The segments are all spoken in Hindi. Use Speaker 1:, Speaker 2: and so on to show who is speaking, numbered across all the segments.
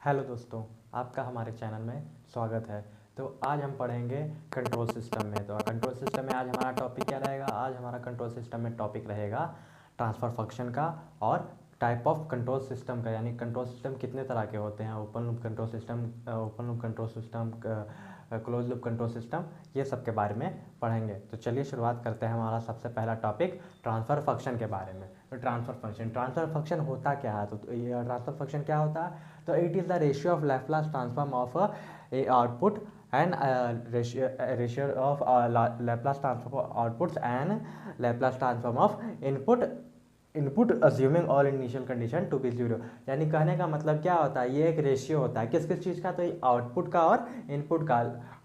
Speaker 1: हेलो दोस्तों, आपका हमारे चैनल में स्वागत है। तो आज हम पढ़ेंगे कंट्रोल सिस्टम में। तो कंट्रोल सिस्टम में आज हमारा टॉपिक क्या रहेगा? आज हमारा कंट्रोल सिस्टम में टॉपिक रहेगा ट्रांसफ़र फंक्शन का और टाइप ऑफ कंट्रोल सिस्टम का, यानी कंट्रोल सिस्टम कितने तरह के होते हैं। Open loop control system, close loop control system, ये सब के बारे में पढ़ेंगे। तो चलिए शुरुआत करते हैं हमारा सबसे पहला टॉपिक ट्रांसफ़र फंक्शन के बारे में। तो ट्रांसफ़र फंक्शन होता क्या है? तो ये ट्रांसफ़र फंक्शन क्या होता है? तो it is the ratio of Laplace transform of a output and ratio of Laplace transform of outputs and Laplace transform of input assuming all initial condition to be zero. यानी कहने का मतलब क्या होता है, ये एक रेशियो होता है किस किस चीज़ का? तो आउटपुट का और इनपुट का।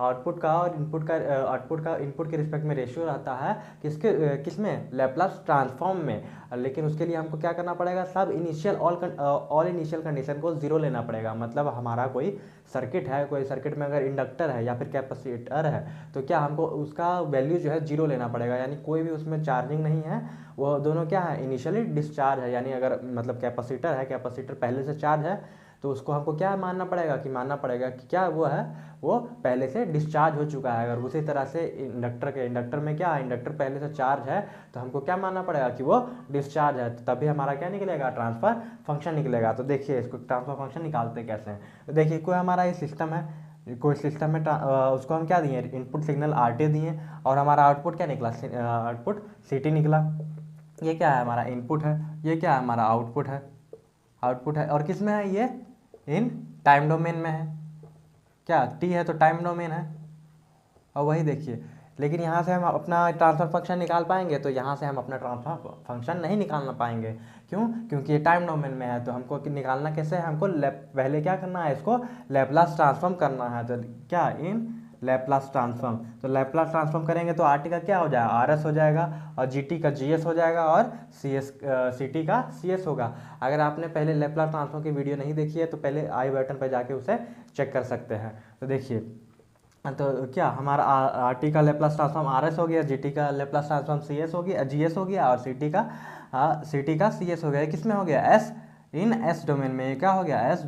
Speaker 1: आउटपुट का इनपुट के रिस्पेक्ट में रेशियो रहता है किस में? लैप्लास ट्रांसफॉर्म में। लेकिन उसके लिए हमको क्या करना पड़ेगा? सब इनिशियल ऑल इनिशियल कंडीशन को जीरो लेना पड़ेगा। मतलब हमारा कोई सर्किट है, कोई सर्किट में अगर इंडक्टर है या फिर कैपेसिटर है, तो क्या हमको उसका वैल्यू जो है जीरो लेना पड़ेगा। यानी कोई भी उसमें चार्जिंग नहीं है, वो दोनों क्या है? इनिशियली डिस्चार्ज है। यानी अगर मतलब कैपेसिटर है, कैपेसिटर पहले से चार्ज है, तो उसको हमको क्या मानना पड़ेगा कि क्या वो है, वो पहले से डिस्चार्ज हो चुका है। अगर उसी तरह से इंडक्टर में क्या है? इंडक्टर पहले से चार्ज है, तो हमको क्या मानना पड़ेगा कि वो डिस्चार्ज है। तो तभी हमारा क्या निकलेगा? ट्रांसफ़र फंक्शन निकलेगा। तो देखिए इसको ट्रांसफ़र फंक्शन निकालते कैसे हैं। तो देखिए कोई हमारा ये सिस्टम है, कोई सिस्टम में उसको हम क्या दिए? इनपुट सिग्नल RT दिए और हमारा आउटपुट क्या निकला? आउटपुट CT निकला। ये क्या है? हमारा इनपुट है। ये क्या है? हमारा आउटपुट है। और किस में है ये? इन टाइम डोमेन में है। क्या T है तो टाइम डोमेन है। और वही देखिए, लेकिन यहाँ से हम अपना ट्रांसफ़र फंक्शन निकाल पाएंगे? तो यहाँ से हम अपना ट्रांसफ़र फंक्शन नहीं निकालना पाएंगे। क्यों? क्योंकि ये टाइम डोमेन में है। तो हमको निकालना कैसे है? हमको पहले क्या करना है? इसको लैप्लास ट्रांसफॉर्म करना है। तो क्या? इन लैप्लास ट्रांसफॉर्म। तो लैप्लास ट्रांसफॉर्म करेंगे तो RT का क्या हो जाएगा? RS हो जाएगा, और GT का GS हो जाएगा, और CT का CS होगा। अगर आपने पहले लैप्लास ट्रांसफॉर्म की वीडियो नहीं देखी है तो पहले आई बटन पर जाके उसे चेक कर सकते हैं। तो देखिए, तो क्या हमारा RT का लेप्लास ट्रांसफॉर्म RS हो गया, GT का लेप्लास ट्रांसफॉर्म CS हो गया, GS हो गया, और CT का CS हो गया। किस में हो गया? S डोमेन में। ये क्या हो गया? S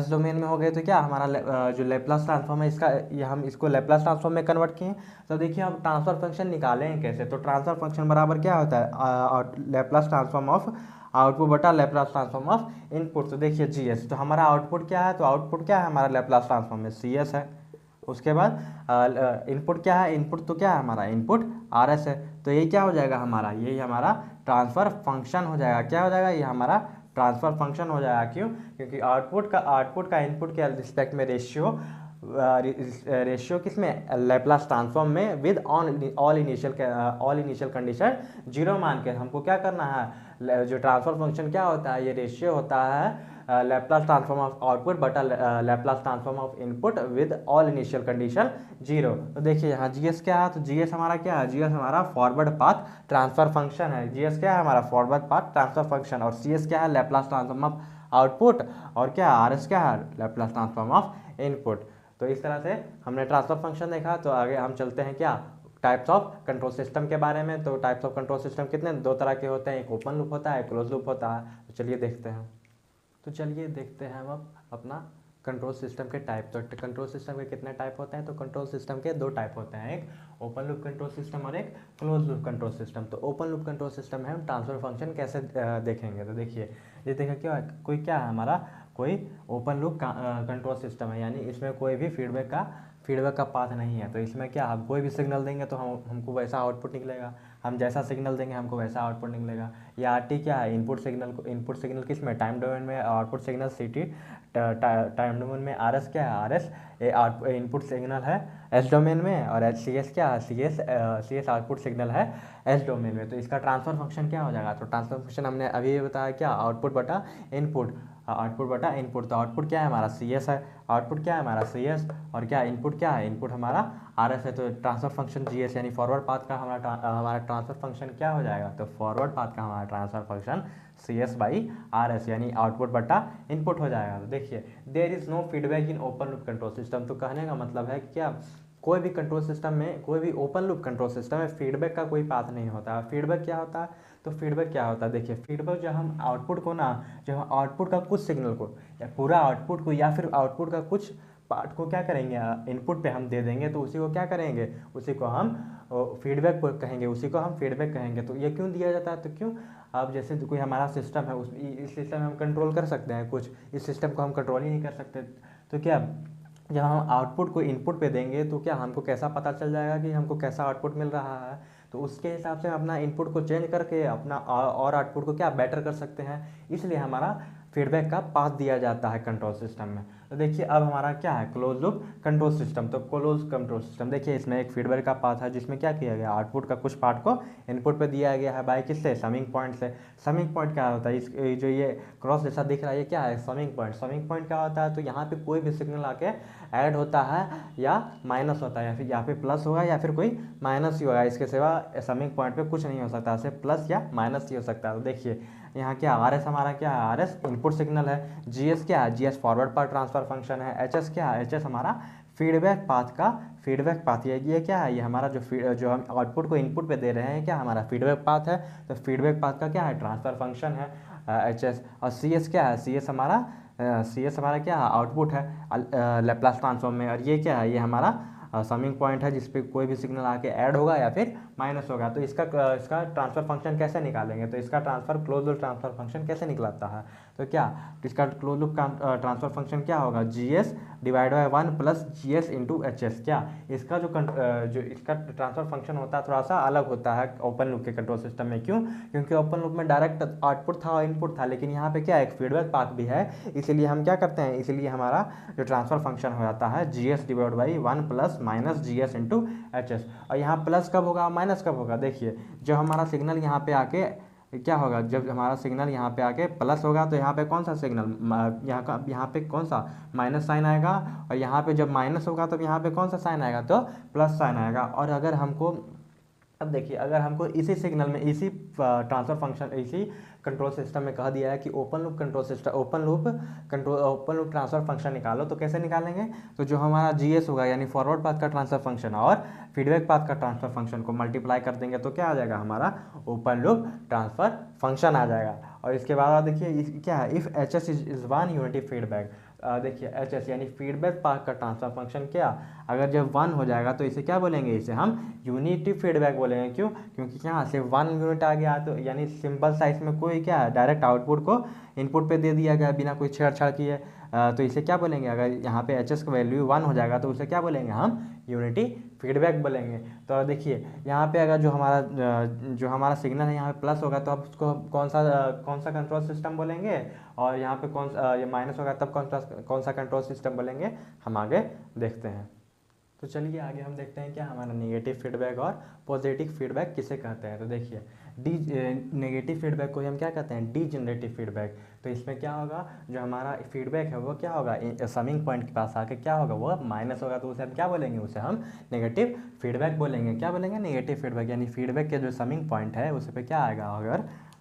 Speaker 1: डोमेन में हो गए। तो क्या हमारा जो लेप्लास ट्रांसफॉर्म है इसका, ये हम इसको लेप्लास ट्रांसफॉर्म में कन्वर्ट किए। तो देखिए हम ट्रांसफर फंक्शन निकालें कैसे। तो ट्रांसफर फंक्शन बराबर क्या होता है? लेप्लास ट्रांसफॉर्म ऑफ आउटपुट बटा लेप्लास ट्रांसफॉर्म ऑफ इनपुट। तो देखिए GS, तो हमारा आउटपुट क्या है? तो आउटपुट क्या है हमारा? लेप्लास ट्रांसफॉर्म में CS है। उसके बाद इनपुट क्या है? इनपुट तो क्या है हमारा? इनपुट RS है। तो ये क्या हो जाएगा हमारा? यही हमारा ट्रांसफ़र फंक्शन हो जाएगा। क्या हो जाएगा? ये हमारा ट्रांसफ़र फंक्शन हो जाएगा। क्यों? क्योंकि आउटपुट का इनपुट के रिस्पेक्ट में रेशियो किस में? लैप्लास ट्रांसफॉर्म में with all initial condition zero मान के हमको क्या करना है? जो ट्रांसफर फंक्शन क्या होता है? ये रेशियो होता है लैप्लास ट्रांसफॉर्म ऑफ आउटपुट बटा Laplace transform of input with all initial condition zero. तो देखिए यहाँ GS क्या है? तो GS हमारा क्या है? GS हमारा फॉरवर्ड पाथ ट्रांसफर फंक्शन है। GS क्या है हमारा? Forward path transfer function. और CS क्या है? Laplace transform of output. और क्या RS क्या है? Laplace transform of input. तो इस तरह से हमने ट्रांसफर फंक्शन देखा। तो आगे हम चलते हैं क्या? टाइप्स ऑफ कंट्रोल सिस्टम के बारे में। तो टाइप्स ऑफ कंट्रोल सिस्टम कितने? दो तरह के होते हैं, एक ओपन लूप होता है, एक क्लोज लूप होता है। तो चलिए देखते हैं हम अब अपना कंट्रोल सिस्टम के टाइप। तो कंट्रोल सिस्टम के कितने टाइप होते हैं? तो कंट्रोल सिस्टम के दो टाइप होते हैं, एक ओपन लूप कंट्रोल सिस्टम और एक क्लोज लूप कंट्रोल सिस्टम। तो ओपन लूप कंट्रोल सिस्टम है, हम ट्रांसफर फंक्शन कैसे देखेंगे। तो देखिए, ये देखिए क्या है? क्या है हमारा? कोई ओपन लूप कंट्रोल सिस्टम है, यानी इसमें कोई भी फीडबैक का पाथ नहीं है। तो इसमें क्या, हम कोई भी सिग्नल देंगे तो हमको वैसा आउटपुट निकलेगा, हम जैसा सिग्नल देंगे हमको वैसा आउटपुट निकलेगा। ये RT क्या है? इनपुट सिग्नल किस में? टाइम डोमेन में। Output signal CT time domain में। RS क्या है? RS इनपुट सिग्नल है S डोमेन में। और CS क्या है? CS आउटपुट सिग्नल है S डोमेन में। तो इसका ट्रांसफर फंक्शन क्या हो जाएगा? तो ट्रांसफर फंक्शन हमने अभी बताया क्या? आउटपुट बटा इनपुट। तो आउटपुट क्या है हमारा? CS है। आउटपुट क्या है हमारा? CS। और क्या इनपुट क्या है? इनपुट हमारा RS है। तो ट्रांसफर फंक्शन GS यानी फॉरवर्ड पाथ का हमारा ट्रांसफर फंक्शन क्या हो जाएगा? तो फॉरवर्ड पाथ का हमारा transfer function CS by RS यानी आउटपुट बटा इनपुट हो जाएगा। तो देखिए, there is no feedback in open loop control system. तो कहने का मतलब है कि क्या कोई भी कंट्रोल सिस्टम में, कोई भी ओपन लूप कंट्रोल सिस्टम में फीडबैक का कोई पाथ नहीं होता है। फीडबैक क्या होता है? तो फीडबैक क्या होता है, देखिए फीडबैक जब हम आउटपुट को ना, जब हम आउटपुट का कुछ सिग्नल को या पूरा आउटपुट को या फिर आउटपुट का कुछ पार्ट को क्या करेंगे, इनपुट पे हम दे देंगे, तो उसी को क्या करेंगे, उसी को हम फीडबैक कहेंगे, उसी को हम फीडबैक कहेंगे। तो ये क्यों दिया जाता है? तो क्यों, अब जैसे कोई हमारा सिस्टम है, उस इस सिस्टम में हम कंट्रोल कर सकते हैं कुछ, इस सिस्टम को हम कंट्रोल ही नहीं कर सकते, तो क्या जब हम आउटपुट को इनपुट पे देंगे तो क्या हमको कैसा पता चल जाएगा कि हमको कैसा आउटपुट मिल रहा है? तो उसके हिसाब से हम अपना इनपुट को चेंज करके अपना और आउटपुट को क्या बेटर कर सकते हैं, इसलिए हमारा फीडबैक का पाथ दिया जाता है कंट्रोल सिस्टम में। तो देखिए अब हमारा क्या है, क्लोज लूप कंट्रोल सिस्टम। तो क्लोज कंट्रोल सिस्टम देखिए इसमें एक फीडबैक का पाथ है जिसमें क्या किया गया, आउटपुट का कुछ पार्ट को इनपुट पे दिया गया है बाय किससे, समिंग पॉइंट से। समिंग पॉइंट क्या होता है, इस जो ये क्रॉस जैसा दिख रहा है ये क्या है, समिंग पॉइंट। समिंग पॉइंट क्या होता है, तो यहाँ पे कोई भी सिग्नल आके ऐड होता है या माइनस होता है, या फिर यहाँ पे प्लस होगा या फिर कोई माइनस ही होगा, इसके सिवा समिंग पॉइंट पे कुछ नहीं हो सकता, सिर्फ प्लस या माइनस ही हो सकता है। तो देखिए यहाँ क्या आर एस हमारा क्या है, आर एस इनपुट सिग्नल है, जी एस क्या है, G S forward path transfer function है, एच एस क्या है, एच एस हमारा फीडबैक पाथ का फीडबैक पाथ। ये क्या है, ये हमारा जो हम आउटपुट को इनपुट पे दे रहे हैं क्या हमारा फीडबैक पाथ है। तो फीडबैक पाथ का क्या है, ट्रांसफर फंक्शन है एच एस। और सी एस क्या है, सी एस हमारा क्या है, आउटपुट है लैप्लास ट्रांसफॉर्म में। और ये क्या है, ये हमारा समिंग पॉइंट है जिसपे कोई भी सिग्नल आके ऐड होगा या फिर माइनस होगा। तो इसका ट्रांसफर फंक्शन कैसे निकालेंगे, तो इसका क्लोज लूप ट्रांसफर फंक्शन कैसे निकलता है, तो क्या इसका क्लोज लूप ट्रांसफर फंक्शन क्या होगा, G S divide by 1 plus G S into H S. क्या इसका जो इसका ट्रांसफर फंक्शन होता है थोड़ा सा अलग होता है ओपन लूप के कंट्रोल सिस्टम में। क्यों? क्योंकि ओपन लूप में डायरेक्ट आउटपुट था और इनपुट था, लेकिन यहाँ पे क्या एक फीडबैक पाथ भी है, इसीलिए हम क्या करते हैं, इसीलिए हमारा जो ट्रांसफर फंक्शन हो जाता है G S divide by 1 plus minus G S into H S. और यहाँ प्लस कब होगा, माइनस कब होगा, देखिए जब हमारा सिग्नल यहाँ पे आके क्या होगा, जब हमारा सिग्नल यहाँ पे आके प्लस होगा तो यहाँ पे कौन सा सिग्नल, यहाँ पे कौन सा माइनस साइन आएगा, और यहाँ पे जब माइनस होगा तब यहाँ पे कौन सा साइन आएगा, तो प्लस साइन आएगा। और अगर हमको अब देखिए अगर हमको इसी सिग्नल में, इसी ट्रांसफर फंक्शन, इसी कंट्रोल सिस्टम में कह दिया है कि ओपन लूप ट्रांसफर फंक्शन निकालो, तो कैसे निकालेंगे, तो जो हमारा जीएस होगा यानी फॉरवर्ड पाथ का ट्रांसफर फंक्शन और फीडबैक पाथ का ट्रांसफर फंक्शन को मल्टीप्लाई कर देंगे तो क्या आ जाएगा, हमारा ओपन लूप ट्रांसफर फंक्शन आ जाएगा। और इसके बाद देखिए क्या है, if H S is one unity feedback, देखिए एच एस यानी फीडबैक पाथ का ट्रांसफर फंक्शन क्या, अगर जब 1 हो जाएगा तो इसे क्या बोलेंगे, इसे हम यूनिटी फीडबैक बोलेंगे। क्यों? क्योंकि यहाँ से 1 यूनिट आ गया, तो यानी सिंपल सा इसमें कोई क्या है, डायरेक्ट आउटपुट को इनपुट पे दे दिया गया बिना कोई छेड़छाड़ किए। तो इसे क्या बोलेंगे, अगर यहाँ पे एच एस का वैल्यू 1 हो जाएगा तो उसे क्या बोलेंगे, हम यूनिटी फीडबैक बोलेंगे। तो देखिए यहाँ पे अगर जो हमारा सिग्नल है यहाँ पे प्लस होगा तो अब उसको कौन सा कंट्रोल सिस्टम बोलेंगे, और यहाँ पे ये माइनस होगा तब कौन सा कंट्रोल सिस्टम बोलेंगे, हम आगे देखते हैं। तो चलिए आगे हम देखते हैं क्या हमारा नेगेटिव फीडबैक और पॉजिटिव फीडबैक किसे कहते हैं। तो देखिए नेगेटिव फीडबैक को हम क्या कहते हैं, डीजेनरेटिव फीडबैक। तो इसमें क्या होगा, जो हमारा फीडबैक है वो क्या होगा, समिंग पॉइंट के पास आके क्या होगा, वो माइनस होगा, तो उसे हम क्या बोलेंगे, उसे हम नेगेटिव फीडबैक बोलेंगे। क्या बोलेंगे, नेगेटिव फीडबैक, यानी फीडबैक के जो समिंग पॉइंट है उस पर क्या आएगा,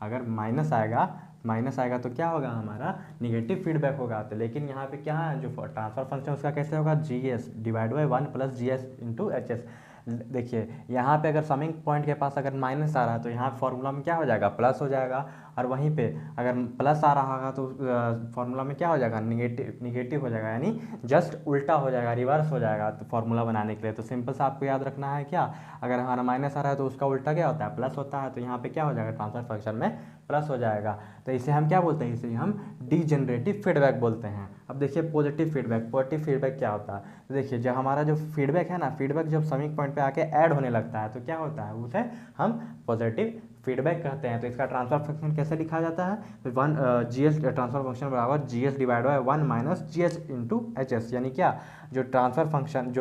Speaker 1: अगर माइनस आएगा तो क्या होगा, हमारा निगेटिव फीडबैक होगा। तो लेकिन यहाँ पे क्या है, जो ट्रांसफर फंक्शन उसका कैसे होगा, G S divide by 1 plus G S into H S. देखिए यहाँ पे अगर समिंग पॉइंट के पास अगर माइनस आ रहा है तो यहाँ फॉर्मूला में क्या हो जाएगा, प्लस हो जाएगा, और वहीं पे अगर प्लस आ रहा होगा तो फॉर्मूला में क्या हो जाएगा, निगेटिव हो जाएगा, यानी जस्ट उल्टा हो जाएगा, रिवर्स हो जाएगा। तो फॉर्मूला बनाने के लिए तो सिंपल सा आपको याद रखना है क्या, अगर हमारा माइनस आ रहा है तो उसका उल्टा क्या होता है, प्लस होता है। तो यहाँ पे क्या हो जाएगा, ट्रांसफर फंक्शन में प्लस हो जाएगा। तो इसे हम क्या बोलते हैं, इसे हम डीजेनरेटिव फीडबैक बोलते हैं। अब देखिए पॉजिटिव फीडबैक क्या होता है, तो देखिए जब हमारा जो फीडबैक है ना, फीडबैक जब समिंग पॉइंट पे आके ऐड होने लगता है तो क्या होता है, उसे हम पॉजिटिव फीडबैक कहते हैं। तो इसका ट्रांसफर फंक्शन कैसे लिखा जाता है, तो 1 जी एस ट्रांसफर फंक्शन बराबर G S divide by 1 minus G S into H S. यानी क्या, जो ट्रांसफर फंक्शन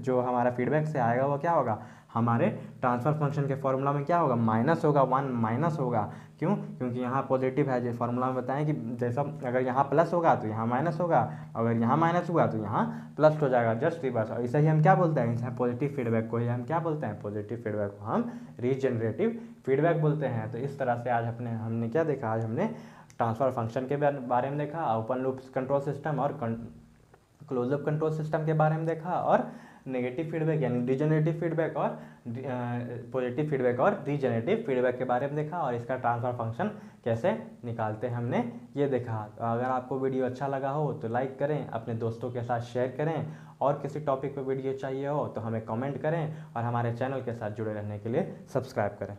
Speaker 1: जो हमारा फीडबैक से आएगा वो क्या होगा, हमारे ट्रांसफर फंक्शन के फॉर्मूला में क्या होगा, माइनस होगा, 1 माइनस होगा। क्यों? क्योंकि यहाँ पॉजिटिव है, जो फॉर्मूला में बताएं कि जैसा अगर यहाँ प्लस होगा तो यहाँ माइनस होगा, अगर यहाँ माइनस हुआ तो यहाँ प्लस हो जाएगा, जस्ट रिवर्स। और इसे ही हम क्या बोलते हैं, इसे पॉजिटिव फीडबैक को ही हम क्या बोलते हैं, पॉजिटिव फीडबैक को हम रीजनरेटिव फीडबैक बोलते हैं। तो इस तरह से आज हमने क्या देखा, आज हमने ट्रांसफर फंक्शन के बारे में देखा, ओपन लूप कंट्रोल सिस्टम और क्लोज लूप कंट्रोल सिस्टम के बारे में देखा, और नेगेटिव फीडबैक यानी डिजेनरेटिव फीडबैक और पॉजिटिव फीडबैक और रीजेनरेटिव फीडबैक के बारे में देखा, और इसका ट्रांसफर फंक्शन कैसे निकालते हैं हमने ये देखा। अगर आपको वीडियो अच्छा लगा हो तो लाइक करें, अपने दोस्तों के साथ शेयर करें, और किसी टॉपिक पर वीडियो चाहिए हो तो हमें कमेंट करें, और हमारे चैनल के साथ जुड़े रहने के लिए सब्सक्राइब करें।